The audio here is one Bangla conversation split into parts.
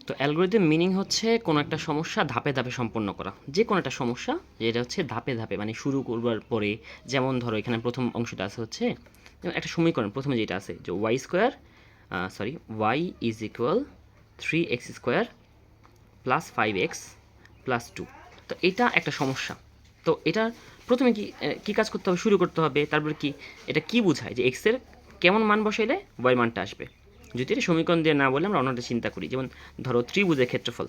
তো অ্যালগরিদম মিনিং হচ্ছে কোনো একটা সমস্যা ধাপে ধাপে সম্পন্ন করা, যে কোনো একটা সমস্যা যেটা হচ্ছে ধাপে ধাপে, মানে শুরু করবার পরে, যেমন ধরো এখানে প্রথম অংশটা আছে হচ্ছে যেমন একটা সমীকরণ, প্রথমে যেটা আছে যে y is equal 3x² plus 5x plus 2। তো এটা একটা সমস্যা। তো এটার প্রথমে কি কাজ করতে হবে, শুরু করতে হবে। তারপরে কি এটা কি বোঝায় যে এক্সের কেমন মান বসাইলে ওয়াই মানটা আসবে। যদি এটা সমীকরণ দিয়ে না বলে আমরা অন্যটা চিন্তা করি, যেমন ধরো ত্রিভুজের ক্ষেত্রফল,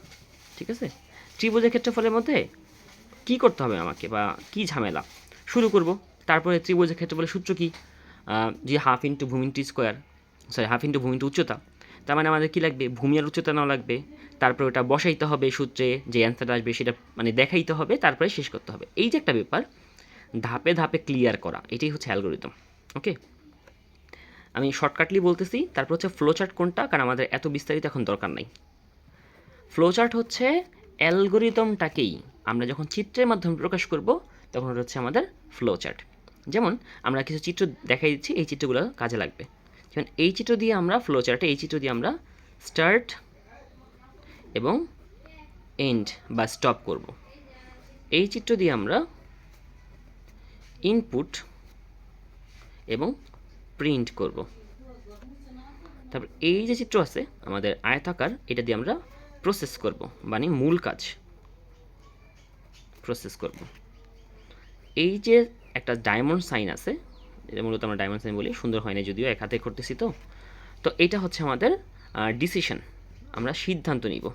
ঠিক আছে, ত্রিভুজের ক্ষেত্রফলের মধ্যে কি করতে হবে আমাকে, বা কি ঝামেলা, শুরু করব। তারপরে ত্রিভুজের ক্ষেত্রফলের সূত্র কি, যে হাফ ইন্টু ভূমি into square, sorry half into ভূমি ইন্টু উচ্চতা। তার মানে আমাদের কী লাগবে, ভূমি আর উচ্চতা নাও লাগবে। তারপরে ওটা বসাইতে হবে সূত্রে, যে অ্যান্সারটা আসবে সেটা মানে দেখাইতে হবে, তারপরে শেষ করতে হবে। এই যে একটা ব্যাপার, ধাপে ধাপে ক্লিয়ার করা, এটাই হচ্ছে অ্যালগোরিদম। ওকে, আমি শর্টকাটলি বলতেছি। তারপর হচ্ছে ফ্লোচার্ট কোনটা, কারণ আমাদের এত বিস্তারিত এখন দরকার নাই। ফ্লোচার্ট হচ্ছে অ্যালগোরিদমটাকেই আমরা যখন চিত্রের মাধ্যমে প্রকাশ করব, তখন ওটা হচ্ছে আমাদের ফ্লোচার্ট। যেমন আমরা কিছু চিত্র দেখাই দিচ্ছি, এই চিত্রগুলো কাজে লাগবে। যেমন এই চিত্র দিয়ে আমরা ফ্লোচার্টে, এই চিত্র দিয়ে আমরা স্টার্ট এবং এন্ড বা স্টপ করব। এই চিত্র দিয়ে আমরা ইনপুট এবং প্রিন্ট করব। তারপর এই যে চিত্র আছে আমাদের আয়তাকার, এটা দিয়ে আমরা প্রসেস করব, মানে মূল কাজ প্রসেস করব। এই যে একটা ডায়মন্ড সাইন আছে, এটা মূলত আমরা ডায়মন্ড সাইন বলি, সুন্দর হয় না যদিও, এক হাতে করতেছি। তো তো এটা হচ্ছে আমাদের ডিসিশন, আমরা সিদ্ধান্ত নিব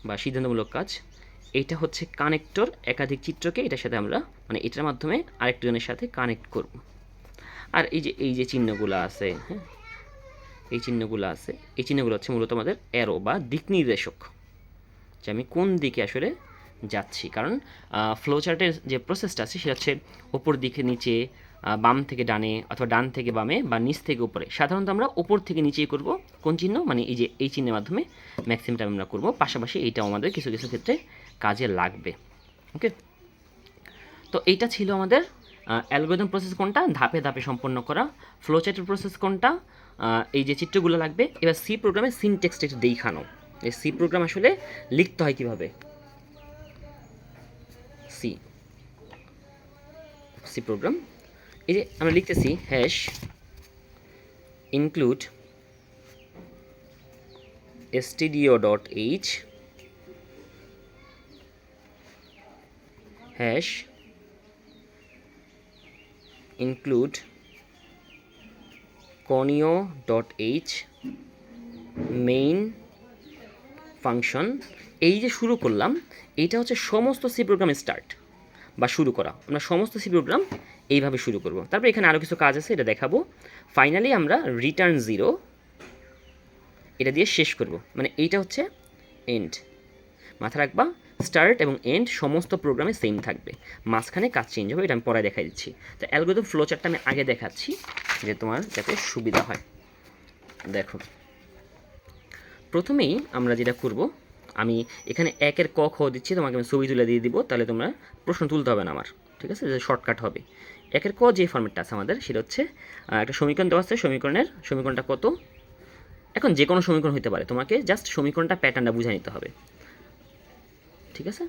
বা সিদ্ধান্তমূলক কাজ। এইটা হচ্ছে কানেক্টর, একাধিক চিত্রকে এটার সাথে আমরা মানে এটার মাধ্যমে আরেকজনের সাথে কানেক্ট করব। আর এই যে চিহ্নগুলো আছে, হ্যাঁ, এই চিহ্নগুলো আছে, এই চিহ্নগুলো হচ্ছে মূলত আমাদের অ্যারো বা দিক নির্দেশক, যে আমি কোন দিকে আসলে যাচ্ছি। কারণ ফ্লোচার্টের যে প্রসেসটা আছে সেটা হচ্ছে ওপর দিকে নিচে, বাম থেকে ডানে, অথবা ডান থেকে বামে, বা নিচ থেকে উপরে। সাধারণত আমরা ওপর থেকে নিচেই করব। কোন চিহ্ন, মানে এই যে এই চিহ্নের মাধ্যমে ম্যাক্সিমাম টাইম আমরা করব। পাশাপাশি এইটাও আমাদের কিছু কিছু ক্ষেত্রে কাজে লাগবে। ওকে, তো এইটা ছিল আমাদের অ্যালগোরিদম প্রসেস কোনটা, ধাপে ধাপে সম্পন্ন করা। ফ্লোচার্টের প্রসেস কোনটা, এই যে চিত্রগুলো লাগবে। এবার সি প্রোগ্রামে সিনটেক্সটা একটু দেখানো, এই সি প্রোগ্রাম আসলে লিখতে হয় কীভাবে। সি সি প্রোগ্রাম, এই যে আমরা লিখতেছি hash include stdio.h hash include conio.h main function. এই যে শুরু করলাম, এইটা হচ্ছে সমস্ত সি প্রোগ্রাম স্টার্ট বা শুরু করা। আমরা সমস্ত সি প্রোগ্রাম এইভাবে শুরু করব। তারপর এখানে আরও কিছু কাজ আছে, এটা দেখাবো। ফাইনালি আমরা রিটার্ন 0 এটা দিয়ে শেষ করব, মানে এইটা হচ্ছে এন্ড। মাথা রাখবা, স্টার্ট এবং এন্ড সমস্ত প্রোগ্রামে সেম থাকবে, মাঝখানে কাজ চেঞ্জ হবে। এটা আমি পরে দেখাই দিচ্ছি। তো অ্যালগোরিদম ফ্লোচার্টটা আমি আগে দেখাচ্ছি, যে তোমার যাতে সুবিধা হয়। দেখো, প্রথমেই আমরা যেটা করব, আমি এখানে একের ক খ দিচ্ছি, তোমাকে আমি ছবি তুলে দিয়ে দিব, তাহলে তোমরা প্রশ্ন তুলতে হবে না আমার, ঠিক আছে, যে শর্টকাট হবে। একের ক যে ফর্মেটটা আছে আমাদের, সেটা হচ্ছে একটা সমীকরণ দেওয়া আছে, সমীকরণটা কত। এখন যে কোনো সমীকরণ হতে পারে, তোমাকে জাস্ট সমীকরণটা প্যাটার্নটা বুঝে নিতে হবে, ঠিক আছে।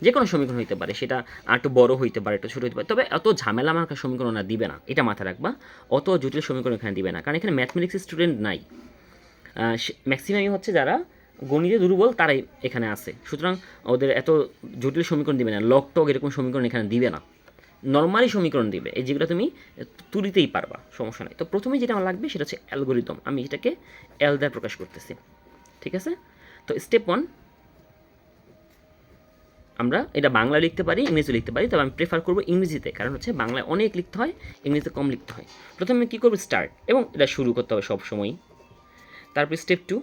যে কোনো সমীকরণ হইতে পারে, সেটা একটু বড় হইতে পারে, একটু ছোটো হইতে পারে, তবে অত ঝামেলা আমার সমীকরণ ওরা দিবে না, এটা মাথায় রাখবা। অত জটিল সমীকরণ এখানে দিবে না, কারণ এখানে ম্যাথমেটিক্স স্টুডেন্ট নাই। ম্যাক্সিমামই হচ্ছে যারা গণিতে দুর্বল তারাই এখানে আছে। সুতরাং ওদের এত জটিল সমীকরণ দিবে না, লক টক এরকম সমীকরণ এখানে দিবে না, নর্মালি সমীকরণ দিবে, এই যেগুলো তুমি তুলিতেই পারবা, সমস্যা নেই। তো প্রথমে যেটা আমার লাগবে সেটা হচ্ছে অ্যালগোরিদম, আমি এটাকে এল দ্বারা প্রকাশ করতেছি, ঠিক আছে। তো স্টেপ 1, আমরা এটা বাংলা লিখতে পারি, ইংরেজি লিখতে পারি, তবে আমি প্রেফার করবো ইংরেজিতে, কারণ হচ্ছে বাংলায় অনেক লিখতে হয়, ইংরেজিতে কম লিখতে হয়। প্রথমে কী করবো, স্টার্ট, এবং এটা শুরু করতে হবে সব সময়। তারপর স্টেপ 2,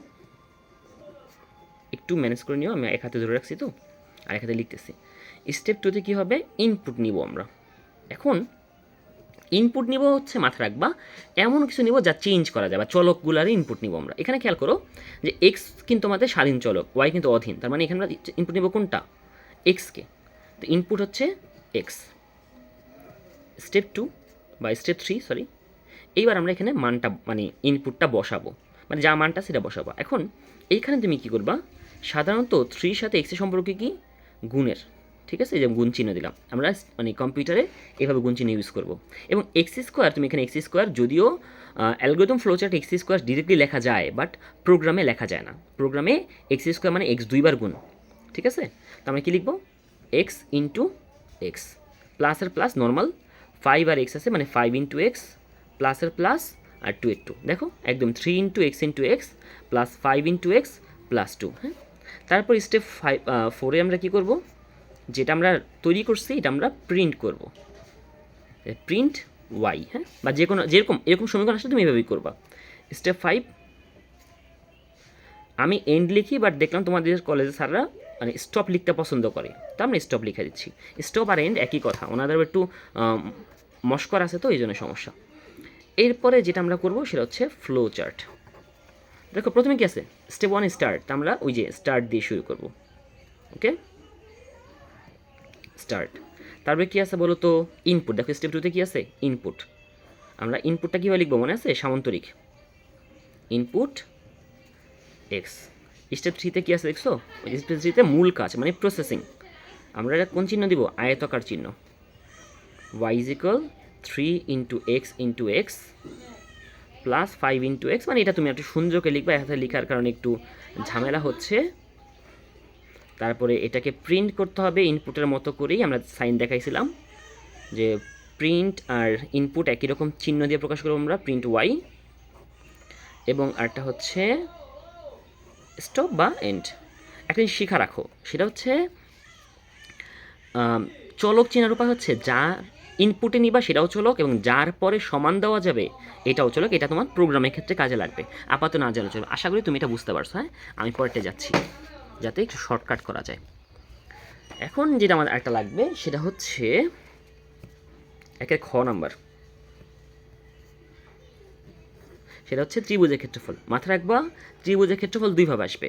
একটু ম্যানেজ করে নিও, আমি এক হাতে ধরে রাখছি তো, আর এক হাতে লিখতেছি। স্টেপ 2তে কী হবে, ইনপুট নিব আমরা। এখন ইনপুট নিব হচ্ছে, মাথা রাখবা, এমন কিছু নিব যা চেঞ্জ করা যায়, বা চলকগুলারই ইনপুট নিব আমরা। এখানে খেয়াল করো যে এক্স কিন্তু আমাদের স্বাধীন চলক, ওয়াই কিন্তু অধীন, তার মানে এখানে আমরা ইনপুট নিব কোনটা, এক্সকে। তো ইনপুট হচ্ছে এক্স। স্টেপ 2 বা স্টেপ 3, সরি, এইবার আমরা এখানে মানটা মানে ইনপুটটা বসাবো, মানে যা মানটা সেটা বসাবো। এখন এইখানে তুমি কী করবা, সাধারণত 3 সাথে এক্সের সম্পর্কে কি গুণের, ঠিক আছে, এই যে গুণ চিহ্ন দিলাম আমরা মানে কম্পিউটারে এভাবে গুণ চিহ্ন ইউজ করবো। এবং এক্স স্কোয়ার, তুমি এখানে এক্স স্কোয়ার, যদিও algorithm flowchart x square directly লেখা যায়, বাট প্রোগ্রামে লেখা যায় না। প্রোগ্রামে এক্স স্কোয়ার মানে এক্স 2বার গুণ, ঠিক আছে। তো আমরা কী লিখবো, এক্স ইন্টু এক্স, প্লাসের প্লাস নর্মাল, 5 আর এক্স আছে মানে 5 ইন্টু এক্স, প্লাসের প্লাস আর 2 এর 2, দেখো একদম 3 into x plus 5 into x plus 2। হ্যাঁ, তারপর স্টেপ 4-এ আমরা কী করবো, যেটা আমরা তৈরি করছি এটা আমরা প্রিন্ট করব, প্রিন্ট ওয়াই। হ্যাঁ, বা যে কোনো এরকম সমীকরণ আসলে তুমি এভাবেই করবা। স্টেপ 5, আমি এন্ড লিখি, বাট দেখলাম তোমাদের কলেজে স্যাররা মানে স্টপ লিখতে পছন্দ করে, তো আমরা স্টপ লিখে দিচ্ছি। স্টপ আর এন্ড একই কথা, ওনাদের একটু মস্কর আছে তো এই জন্য সমস্যা। এরপরে যেটা আমরা করব সেটা হচ্ছে ফ্লো চার্ট। দেখো প্রথমে কি আছে, স্টেপ 1 স্টার্ট, আমরা ওই যে স্টার্ট দিয়ে শুরু করব। ওকে, স্টার্ট। তারপরে কী আছে বলো তো, ইনপুট। দেখো স্টেপ 2-তে কী আছে, ইনপুট। আমরা ইনপুটটা কীভাবে লিখবো মনে আছে, সামান্তরিক ইনপুট এক্স। স্টেপ 3-তে কী আছে দেখছো, স্টেপ 3-তে মূল কাজ মানে প্রসেসিং, আমরা এটা কোন চিহ্ন দিব, আয়তাকার চিহ্ন, y is equal 3 into x plus 5 into x, মানে এটা তুমি একটু সুন্দরকে লিখবা, এখানে লেখার কারণে একটু ঝামেলা হচ্ছে। তারপরে এটাকে প্রিন্ট করতে হবে ইনপুটের মতো করেই, আমরা সাইন দেখাইছিলাম যে প্রিন্ট আর ইনপুট একই রকম চিহ্ন দিয়ে প্রকাশ করবো আমরা, প্রিন্ট ওয়াই। এবং আরটা হচ্ছে স্টপ বা এন্ড। একটা জিনিস শিখা রাখো, সেটা হচ্ছে চলক চেনার উপায় হচ্ছে যা ইনপুটে নিবা সেটাও চলক, এবং যার পরে সমান দেওয়া যাবে এটাও চলক। এটা তোমার প্রোগ্রামের ক্ষেত্রে কাজে লাগবে, আপাতত না জানা চলবে। আশা করি তুমি এটা বুঝতে পারছো। হ্যাঁ, আমি পরেরটা যাচ্ছি যাতে একটু শর্টকাট করা যায়। এখন যেটা আমার একটা লাগবে সেটা হচ্ছে একের খ নাম্বার, সেটা হচ্ছে ত্রিভুজের ক্ষেত্রফল। মাথায় রাখবা ত্রিভুজের ক্ষেত্রফল দুইভাবে আসবে।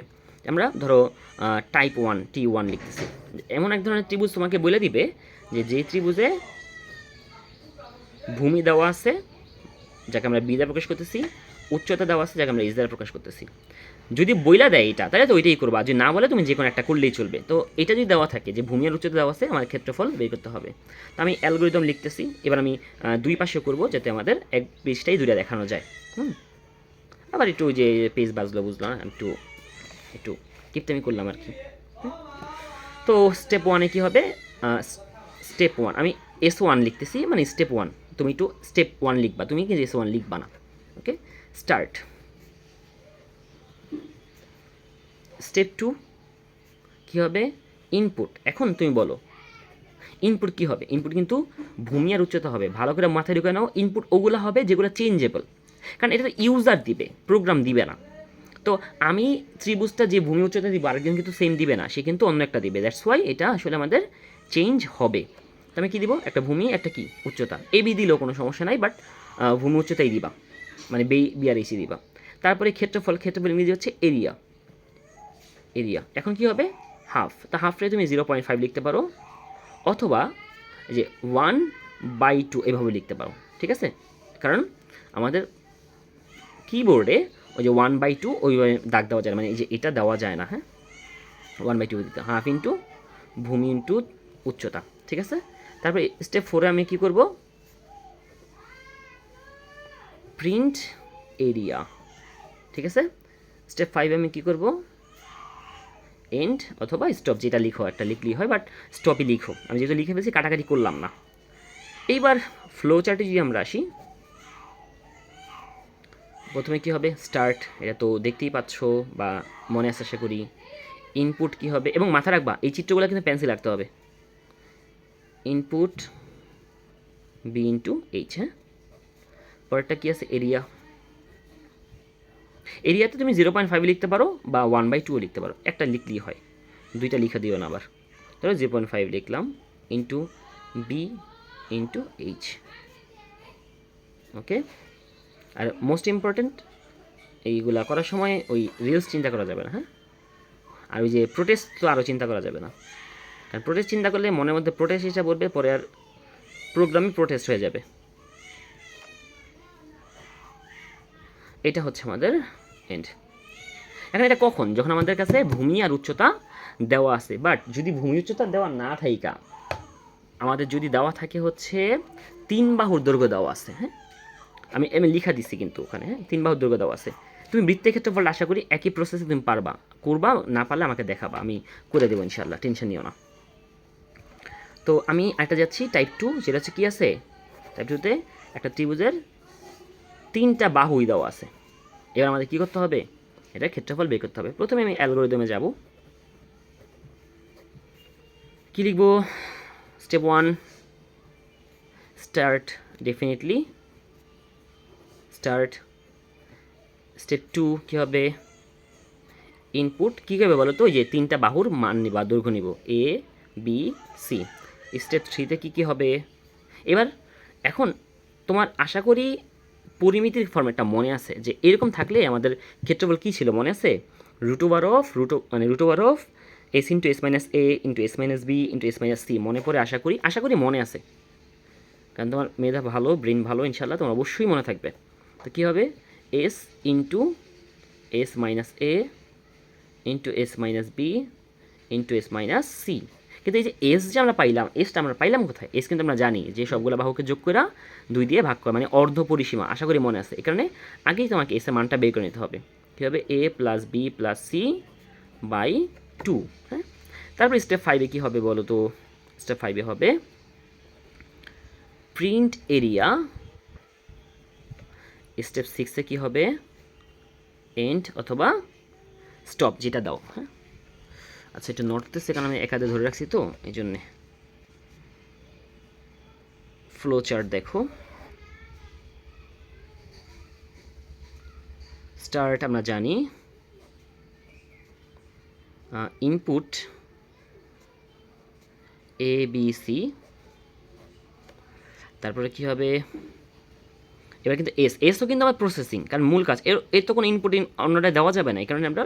আমরা ধরো টাইপ 1 T1 লিখতেছি, এমন এক ধরনের ত্রিভুজ তোমাকে বলে দিবে যে ত্রিভুজে ভূমি দেওয়া আছে যাকে আমরা বি দ্বারা প্রকাশ করতেছি, উচ্চতা দেওয়া আছে যাকে আমরা এস দ্বারা প্রকাশ করতেছি। যদি বইলা দেয় এটা, তাহলে তো ওইটাই করবা, যদি না বলে তুমি যে কোনো একটা করলেই চলবে। তো এটা যদি দেওয়া থাকে যে ভূমি আর উচ্চতা দেওয়া আছে, আমার ক্ষেত্রফল বের করতে হবে। তো আমি অ্যালগরিদম লিখতেছি, এবার আমি দুই পাশে করব যাতে আমাদের এক পেজটাই দুইটা দেখানো যায়। আবার একটু যে পেজ বাজলো বুঝলাম, একটু একটু কিপটামি করলাম আর কি। তো স্টেপ 1-এ কী হবে, স্টেপ 1 আমি S1 লিখতেছি, মানে স্টেপ 1, তুমি একটু স্টেপ 1 লিখবা, তুমি কিন্তু S1 লিখবা না। ওকে, স্টার্ট। স্টেপ 2 কী হবে, ইনপুট। এখন তুমি বলো ইনপুট কী হবে, ইনপুট কিন্তু ভূমি আর উচ্চতা হবে। ভালো করে মাথায় ঢুকে নাও, ইনপুট ওগুলো হবে যেগুলো চেঞ্জেবল, কারণ এটা তো ইউজার দিবে, প্রোগ্রাম দিবে না। তো আমি ত্রিভুজটা যে ভূমি উচ্চতা দিব আরেকজন কিন্তু সেম দিবে না, সে কিন্তু অন্য একটা দিবে। দ্যাটস ওয়াই এটা আসলে আমাদের চেঞ্জ হবে। তো আমি কী দিব, একটা ভূমি একটা কি উচ্চতা, এবি দিলেও কোনো সমস্যা নাই, বাট ভূমি উচ্চতাই দিবা, মানে বি আর এসি দিবা। তারপরে ক্ষেত্রফল ইংরেজি হচ্ছে এরিয়া। এখন কি হবে, হাফ। তা হাফরে তুমি 0.5 লিখতে পারো, অথবা যে 1/2 এভাবে লিখতে পারো, ঠিক আছে। কারণ আমাদের কিবোর্ডে ওই যে 1/2 ওইভাবে দাগ দেওয়া যায় না, মানে এই যে এটা দেওয়া যায় না। হ্যাঁ, 1/2 দিতে, হাফ ইন্টু ভূমি ইন্টু উচ্চতা, ঠিক আছে। তারপরে স্টেপ 4-এ আমি কী করব, প্রিন্ট এরিয়া, ঠিক আছে। স্টেপ 5-এ আমি কী করব, এন্ড অথবা স্টপ, যেটা লিখো একটা লিখলেই হয়, বাট স্টপই লিখো। আমি যেহেতু লিখে ফেলছি কাটাকাটি করলাম না। এইবার ফ্লো চার্টে যদি আমরা আসি, প্রথমে কী হবে, স্টার্ট, এটা তো দেখতেই পাচ্ছ বা মনে আছে আশা করি। ইনপুট কী হবে, এবং মাথা রাখবা এই চিত্রগুলো কিন্তু পেন্সিল রাখতে হবে। Input b into h. হ্যাঁ, পরেরটা কী আছে, এরিয়াতে তুমি 0.5 লিখতে পারো বা 1/2 লিখতে পারো, একটা লিখলেই হয়, দুইটা লিখে দিও না আবার। ধরো 0.5 লিখলাম ইন্টু বি ইন্টু এইচ। ওকে, আর মোস্ট ইম্পর্ট্যান্ট এইগুলা করার সময় ওই রিলস চিন্তা করা যাবে না। হ্যাঁ, আর ওই যে প্রোটেস্ট তো আরও চিন্তা করা যাবে না, কারণ প্রোটেস্ট চিন্তা করলে মনের মধ্যে প্রোটেস্ট হিসাবে বলবে, পরে আর প্রোগ্রামই প্রোটেস্ট হয়ে যাবে। এটা হচ্ছে আমাদের এন্ড। এখন এটা কখন? যখন আমাদের কাছে ভূমি আর উচ্চতা দেওয়া আছে। বাট যদি ভূমি উচ্চতা দেওয়া না থাইকা আমাদের যদি দেওয়া থাকে হচ্ছে 3 বাহুর দৈর্ঘ্য দেওয়া আছে, হ্যাঁ, আমি লিখা দিচ্ছি কিন্তু ওখানে, হ্যাঁ, 3 বাহুর দৈর্ঘ্য দেওয়া আছে। তুমি বৃত্তের ক্ষেত্রফল আশা করি একই প্রসেসে তুমি পারবা, করবা, না পারলে আমাকে দেখাবা, আমি করে দেবো ইনশাল্লাহ, টেনশন নিও না। তো আমি একটা যাচ্ছি টাইপ 2, যেটা হচ্ছে কী আছে, টাইপ 2তে একটা ত্রিভুজের 3টা বাহুই দেওয়া আছে। এবার আমাদের কী করতে হবে? এটা ক্ষেত্রফল বের করতে হবে। প্রথমে আমি অ্যালগরিদমে যাব, কী লিখব? Step 1 start, definitely start. Step 2 কী হবে? ইনপুট। কী করবে বলো তো? ওই যে 3টা বাহুর মান নিবা, দৈর্ঘ্য নিব, এ বি সি। স্টেপ 3তে কী কী হবে? এবার এখন তোমার আশা করি পরিমিতির ফর্মেটটা মনে আছে, যে এরকম থাকলে আমাদের ক্ষেত্রফল কী ছিল মনে আছে? Root over of s into S minus A into S minus B into S minus c. মনে পড়ে? আশা করি মনে আছে, কারণ তোমার মেধা ভালো, ব্রেন ভালো, ইনশাল্লাহ তোমার অবশ্যই মনে থাকবে। তো কী হবে? এস ইন্টু এস মাইনাস এ into S minus B into S minus C. কিন্তু এই যে এস যে আমরা পাইলাম, এসটা আমরা পাইলাম কোথায়? এস কিন্তু আমরা জানি যে সবগুলো বাহুকে যোগ করে 2 দিয়ে ভাগ করা, মানে অর্ধ পরিসীমা। আশা করি মনে আছে। এই কারণে আগেই তোমাকে এসের মানটা বের করে নিতে হবে। কী হবে? A plus B plus C by 2, হ্যাঁ। তারপর স্টেপ 5-এ কী হবে বলো তো? স্টেপ 5-এ হবে প্রিন্ট এরিয়া। স্টেপ 6-এ কী হবে? এন্ড অথবা স্টপ, যেটা দাও, হ্যাঁ। আচ্ছা, এটা নড়তেছে কারণ আমি একাদে ধরে রাখছি, তো এই জন্যে। ফ্লো চার্ট দেখো, স্টার্ট আমরা জানি, ইনপুট এ বি সি, তারপরে কি হবে? এবার কিন্তু এসও কিন্তু আমার প্রসেসিং, কারণ মূল কাজ এর তো কোনো ইনপুট অন্যটায় দেওয়া যাবে না, এই কারণে আমরা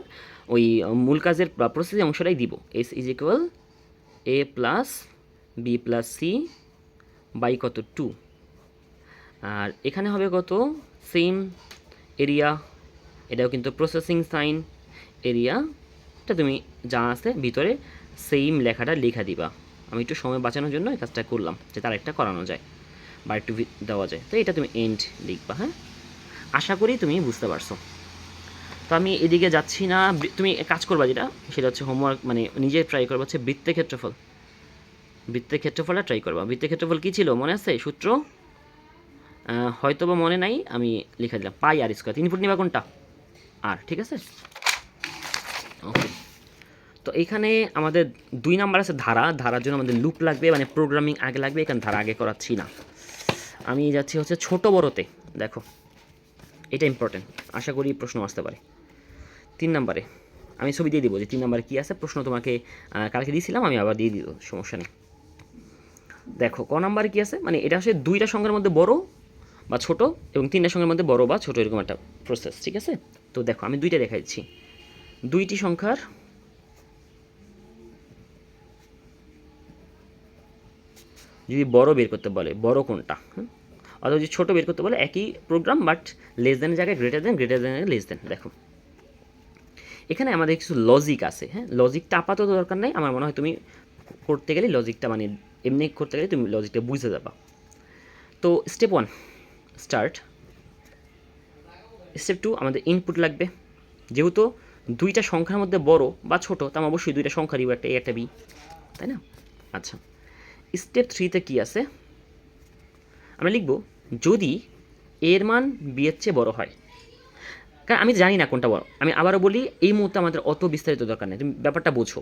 ওই মূল কাজের প্রসেসিং অংশটাই দিব। S is equal a plus B plus C by কত? 2। আর এখানে হবে কত? সেম এরিয়া, এটাও কিন্তু প্রসেসিং সাইন এরিয়া, এটা তুমি যা আছে ভিতরে সেম লেখাটা লেখা দিবা। আমি একটু সময় বাঁচানোর জন্য এই কাজটা করলাম, যে তার একটা করানো যায় বা একটু দেওয়া যায়। তো এটা তুমি এন্ড লিখবা, হ্যাঁ। আশা করি তুমি বুঝতে পারছো। তো আমি এদিকে যাচ্ছি না, তুমি কাজ করবা যেটা, সেটা হচ্ছে হোমওয়ার্ক, মানে নিজে ট্রাই করবা হচ্ছে বৃত্তের ক্ষেত্রফলটা ট্রাই করবা। বৃত্তের ক্ষেত্রফল কী ছিল মনে আছে? সূত্র হয়তো বা মনে নাই, আমি লিখে দিলাম, পাই আর স্কোয়ার। ইনপুট নিবা কোনটা? আর, ঠিক আছে, ওকে। তো এইখানে আমাদের 2 নাম্বার আছে ধারার জন্য আমাদের লুপ লাগবে, মানে প্রোগ্রামিং আগে লাগবে, এখানে ধারা আগে করাচ্ছি না। আমি যাচ্ছি হচ্ছে ছোট বড়তে। দেখো, এটা ইম্পর্টেন্ট, আশা করি প্রশ্ন আসতে পারে। 3 নাম্বারে আমি ছবি দিয়ে দিব যে 3 নাম্বারে কী আছে। প্রশ্ন তোমাকে কালকে দিয়েছিলাম, আমি আবার দিয়ে দিব, সমস্যা নেই। দেখো ক নাম্বারে কী আছে, মানে এটা আসলে 2টা সংখ্যার মধ্যে বড় বা ছোট এবং 3টা সংখ্যার মধ্যে বড় বা ছোট, এরকম একটা প্রসেস, ঠিক আছে। তো দেখো আমি 2টা দেখাই দিচ্ছি। 2টি সংখ্যার যদি বড় বের করতে বলে, বড় কোনটা, হ্যাঁ, অথবা যদি ছোটো বের করতে বলে, একই প্রোগ্রাম, বাট লেস দেনের জায়গায় গ্রেটার দেন লেস দেন। দেখো এখানে আমাদের কিছু লজিক আছে, হ্যাঁ। লজিকটা আপাতত দরকার নেই, আমার মনে হয় তুমি করতে গেলে লজিকটা, মানে এমনি করতে গেলে তুমি লজিকটা বুঝতে যাবা। তো স্টেপ 1 স্টার্ট। স্টেপ 2 আমাদের ইনপুট লাগবে, যেহেতু 2টা সংখ্যার মধ্যে বড় বা ছোট, তার অবশ্যই 2টা সংখ্যারই, একটা এ একটা বি, তাই না? আচ্ছা, স্টেপ 3-তে কী আছে? আমরা লিখব যদি এর মান বিয়ের চেয়ে বড় হয়। কারণ আমি জানি না কোনটা বড়, আমি আবারও বলি, এই মুহূর্তে আমাদের অত বিস্তারিত দরকার নেই, তুমি ব্যাপারটা বোঝো।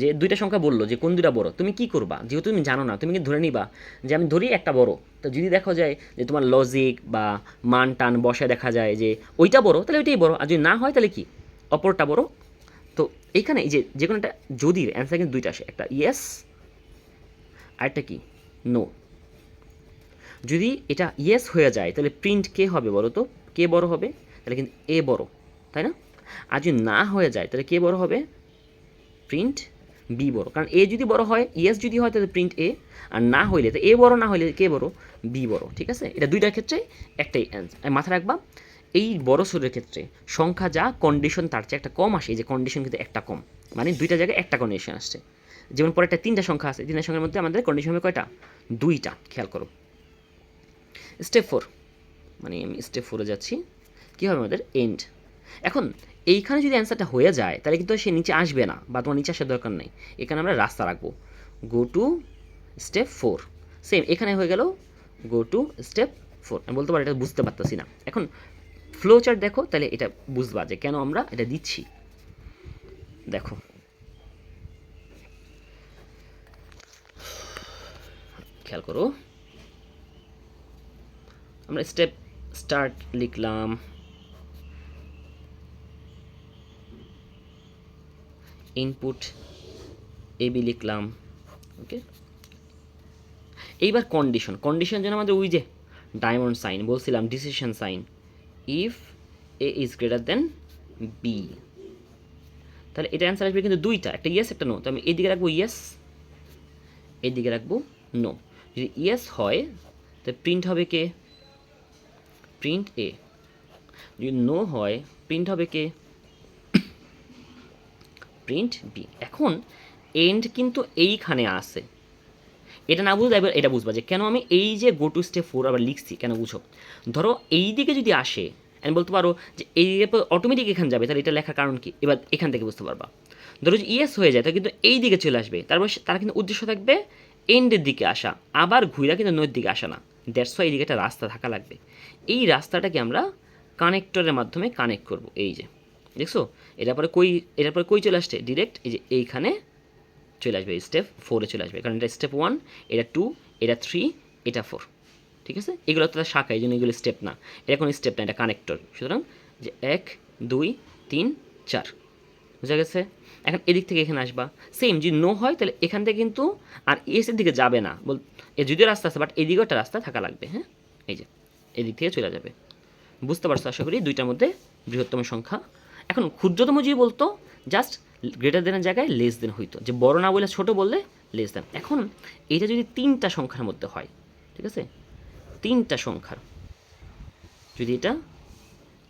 যে 2টা সংখ্যা বললো যে কোন 2টা বড়, তুমি কি করবা? যেহেতু তুমি জানো না, তুমি কি ধরে নিবা যে আমি ধরি একটা বড়। তো যদি দেখা যায় যে তোমার লজিক বা মান টান বসায় দেখা যায় যে ওইটা বড়, তাহলে ওইটাই বড়, আর যদি না হয় তাহলে কি অপরটা বড়। তো এইখানে এই যে কোনো একটা যদির অ্যান্সার কিন্তু 2টা আসে, একটা ইয়েস আর একটা কি নো। যদি এটা ইয়েস হয়ে যায় তাহলে প্রিন্ট কে হবে বলো তো? কে বড় হবে? তাহলে কিন্তু এ বড়, তাই না? আর যদি না হয়ে যায় তাহলে কে বড় হবে? প্রিন্ট বি বড়। কারণ এ যদি বড় হয়, ইয়েস যদি হয়, তাহলে প্রিন্ট এ, আর না হইলে তো এ বড়, না হইলে কে বড়? বি বড়, ঠিক আছে। এটা 2টার ক্ষেত্রে একটাই মাথা রাখবা। এই বড় ছোটোর ক্ষেত্রে সংখ্যা যা কন্ডিশন তার চেয়ে একটা কম আসে, এই যে কন্ডিশন কিন্তু একটা কম, মানে দুইটা জায়গায় একটা কন্ডিশন আসছে। যেমন পরে একটা তিনটা সংখ্যা আছে, তিনটা সংখ্যার মধ্যে আমাদের কন্ডিশন হবে কয়টা? দুইটা। খেয়াল করো স্টেপ 4, মানে আমি স্টেপ 4-এ যাচ্ছি। কী হবে আমাদের? এন্ড। এখন এইখানে যদি অ্যান্সারটা হয়ে যায় তাহলে কিন্তু সে নিচে আসবে না, বা তোমার নিচে আসার দরকার নেই। এখানে আমরা রাস্তা রাখবো, গো টু স্টেপ 4। সেম এখানে হয়ে গেল গো টু স্টেপ 4। আমি বলতে পারি এটা বুঝতে পারতেছি না। এখন ফ্লো চার্ট দেখো, তাহলে এটা বুঝবা যে কেন আমরা এটা দিচ্ছি। দেখো খেয়াল করো, আমরা স্টেপ স্টার্ট লিখলাম, ইনপুট এবি লিখলাম, ওকে। এইবার কন্ডিশন, কন্ডিশন যেন আমাদের ওই যে ডায়মন্ড সাইন বলছিলাম, decision sign, if a is greater than b, তাহলে এটা অ্যান্সার আসবে কিন্তু দুইটা, একটা ইয়েস একটা নো। তো আমি এইদিকে রাখবো ইয়েস, এইদিকে রাখবো নো। যদি ইয়েস হয় তো প্রিন্ট হবে কে? প্রিন্ট এ। যদি নো হয় প্রিন্ট হবে কে? Print B. এখন এন্ড কিন্তু এইখানে আসে, এটা না বুঝলে এবার এটা বুঝবা যে কেন আমি এই যে গো টু স্টেপ 4 আবার লিখছি, কেন বুঝো। ধরো এই দিকে যদি আসে, আমি বলতে পারো যে এই দিকে অটোমেটিক এখানে যাবে, তাহলে এটা লেখার কারণ কি? এবার এখান থেকে বুঝতে পারবা। ধরো যে ইয়েস হয়ে যায়, তাহলে কিন্তু এই দিকে চলে আসবে, তারপর তার কিন্তু উদ্দেশ্য থাকবে এন্ডের দিকে আসা, আবার ঘুরা কিন্তু নদীর দিকে আসা না। দ্যাটস ওয়াই এই দিকে একটা রাস্তা থাকা লাগবে। এই রাস্তাটাকে আমরা কানেক্টরের মাধ্যমে কানেক্ট করব। এই যে দেখছো, এটার পরে কই চলে আসছে? ডিরেক্ট এই যে এইখানে চলে আসবে, স্টেপ 4-এ চলে আসবে, কারণ এটা স্টেপ 1, এটা 2, এটা 3, এটা 4। ঠিক আছে, এগুলো তো তার শাখা, এই জন্য এগুলো স্টেপ না, এটা কোনো স্টেপ না, এটা কানেক্টর। সুতরাং যে 1 2 3 4, বুঝা গেছে? এখন এদিক থেকে এখানে আসবা, সেম যদি নো হয় তাহলে এখান থেকে কিন্তু আর এসের দিকে যাবে না, এ যদিও রাস্তা আছে বাট এদিকেও একটা রাস্তা থাকা লাগবে। হ্যাঁ, এই যে এদিক থেকে চলে যাবে। বুঝতে পারছো আশা করি দুইটার মধ্যে বৃহত্তম সংখ্যা। এখন ক্ষুদ্রতম যদি বলতো জাস্ট গ্রেটার দেনের জায়গায় লেস দেন হইতো, যে বড় না বলে ছোট বললে লেস দেন। এখন এটা যদি তিনটা সংখ্যার মধ্যে হয়, ঠিক আছে, তিনটা সংখ্যার, যদি এটা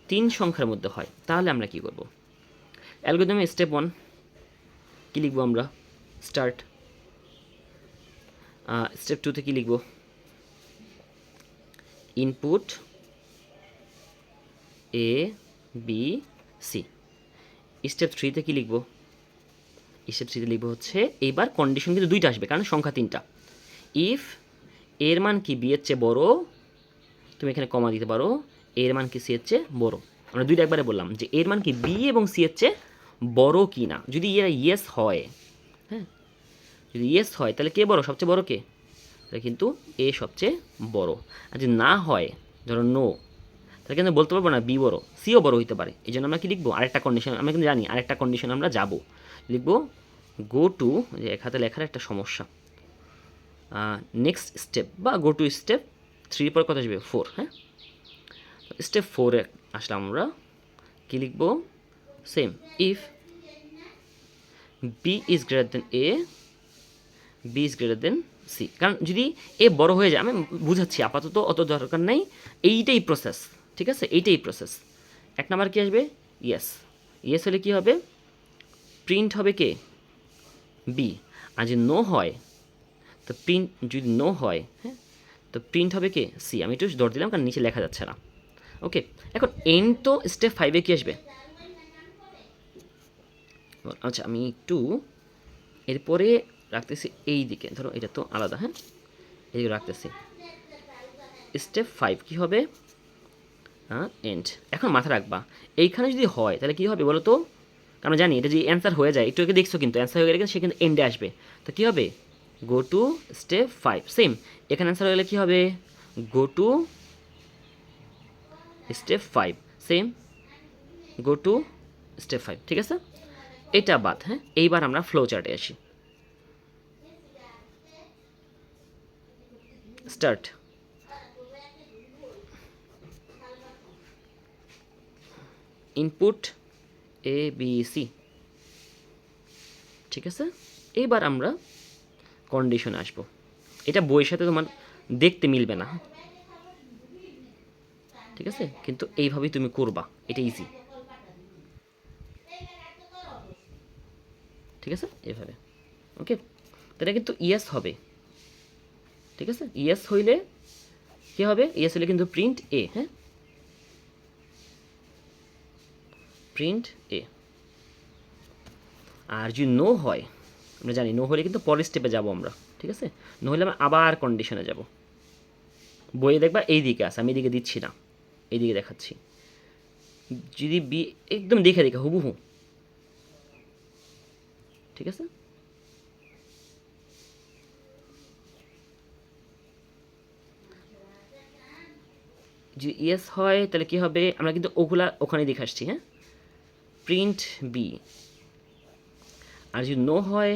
3 সংখ্যার মধ্যে হয় তাহলে আমরা কি করব? অ্যালগরিদমে স্টেপ 1 কী লিখবো আমরা? স্টার্ট। স্টেপ 2-তে কী লিখব? Input A B C. Step 3-তে কী লিখব? স্টেপ 3-তে লিখব হচ্ছে, এইবার কন্ডিশন কিন্তু দুইটা আসবে কারণ সংখ্যা তিনটা। ইফ এর মান কি বি এর চেয়ে বড়, তুমি এখানে কমা দিতে পারো, এর মান কি সি এর চেয়ে বড়। আমরা দুইটা একবারে বললাম যে এর মান কি বি এবং সি এর চেয়ে বড় কি না। যদি এরা ইয়েস হয়, হ্যাঁ, যদি ইয়েস হয় তাহলে কে বড়? সবচেয়ে বড় কে? তাহলে কিন্তু এ সবচেয়ে বড়। আর যদি না হয়, ধরো নো, তাহলে কিন্তু বলতে পারবো না বি বড়, সিও বড় হইতে পারে। এই জন্য আমরা কি লিখবো? আরেকটা কন্ডিশন, আমরা কিন্তু জানি আরেকটা কন্ডিশন আমরা যাব, লিখবো গো টু, যে এক হাতে লেখার একটা সমস্যা, নেক্সট স্টেপ বা গো টু স্টেপ 3 পর কত আসবে? 4। হ্যাঁ, স্টেপ 4-এ আসলাম আমরা, কী লিখব? Same, if b is greater than a, b is greater than c. কারণ যদি এ বড় হয়ে যায়, আমি বুঝাচ্ছি, আপাতত অত দরকার নেই, এইটাই প্রসেস, ঠিক আছে, এইটাই প্রসেস। 1 নাম্বার কী আসবে? ইয়েস। ইয়েস হলে কী হবে? প্রিন্ট হবে কে? বি। আর যদি নো হয় তো প্রিন্ট, যদি নো হয়, হ্যাঁ, তো প্রিন্ট হবে কে? সি। আমি একটু দৌড় দিলাম কারণ নিচে লেখা যাচ্ছে না। ওকে, এখন এন তো স্টেপ 5-এ কী আসবে? আচ্ছা, আমি একটু এরপরে রাখতেছি এই দিকে, ধরো এটা তো আলাদা, হ্যাঁ, এইদিকে রাখতেছি। স্টেপ 5 কী হবে? এন্ড। এখন মাথা রাখবা, এইখানে যদি হয় তাহলে কী হবে বলো তো? আমরা জানি এটা যদি অ্যান্সার হয়ে যায়, একটু আগে দেখছো কিন্তু অ্যান্সার হয়ে গেলে সে কিন্তু এন্ডে আসবে, তো কী হবে? Go to step 5। সেম এখানে অ্যান্সার হয়ে গেলে কী হবে? Go to step 5। Same go to step 5। ঠিক আছে, এটা বাদ। হ্যাঁ, এইবার আমরা ফ্লো চার্টে আসি। Start. Input A B C. ঠিক আছে, এইবার আমরা কন্ডিশনে আসবো। এটা বইয়ের সাথে তোমার দেখতে মিলবে না, ঠিক আছে, কিন্তু এইভাবেই তুমি করবা, এটা ইজি। ঠিক আছে, এভাবে। ওকে, এটা কিন্তু ইয়েস হবে। ঠিক আছে, ইয়েস হইলে কি হবে, ইয়েস হইলে কিন্তু প্রিন্ট এ, হ্যাঁ, প্রিন্ট এ। আর যদি নো হয়, আমরা জানি নো হলে কিন্তু পরের স্টেপে যাব আমরা। ঠিক আছে, নো হলে আমরা আবার কন্ডিশনে যাব। বইয়ে দেখবা এই দিকে আছে, আমি এদিকে দিচ্ছি না, এইদিকে দেখাচ্ছি। যদি বি, একদম দেখে দেখে হুবহু। ঠিক আছে, যদি ইয়েস হয় তাহলে কি হবে, আমরা কিন্তু ওগুলা ওখানে দেখে আসছি, হ্যাঁ, প্রিন্ট বি। আর যদি নো হয়,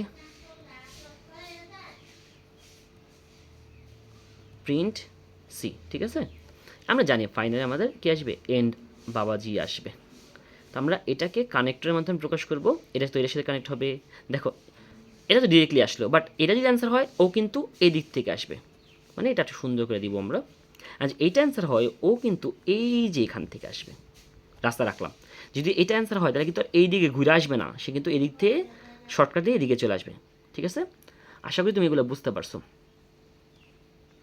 প্রিন্ট সি। ঠিক আছে, আমরা জানি ফাইনালি আমাদের কি আসবে, এন্ড বাবাজি আসবে। তো আমরা এটাকে কানেক্টরের মাধ্যমে প্রকাশ করব, এটা তো এর সাথে কানেক্ট হবে। দেখো, এটা তো ডিরেক্টলি আসলো, বাট এটা যদি অ্যান্সার হয় ও কিন্তু এই দিক থেকে আসবে, মানে এটা একটু সুন্দর করে দিব আমরা। আর যদি এইটা অ্যান্সার হয় ও কিন্তু এই যে এখান থেকে আসবে, রাস্তা রাখলাম। যদি এটা অ্যান্সার হয় তাহলে কিন্তু এই দিকে ঘুরে আসবে না, সে কিন্তু এদিক থেকে শর্টকাট দিয়ে এদিকে চলে আসবে। ঠিক আছে, আশা করি তুমি এগুলো বুঝতে পারছো।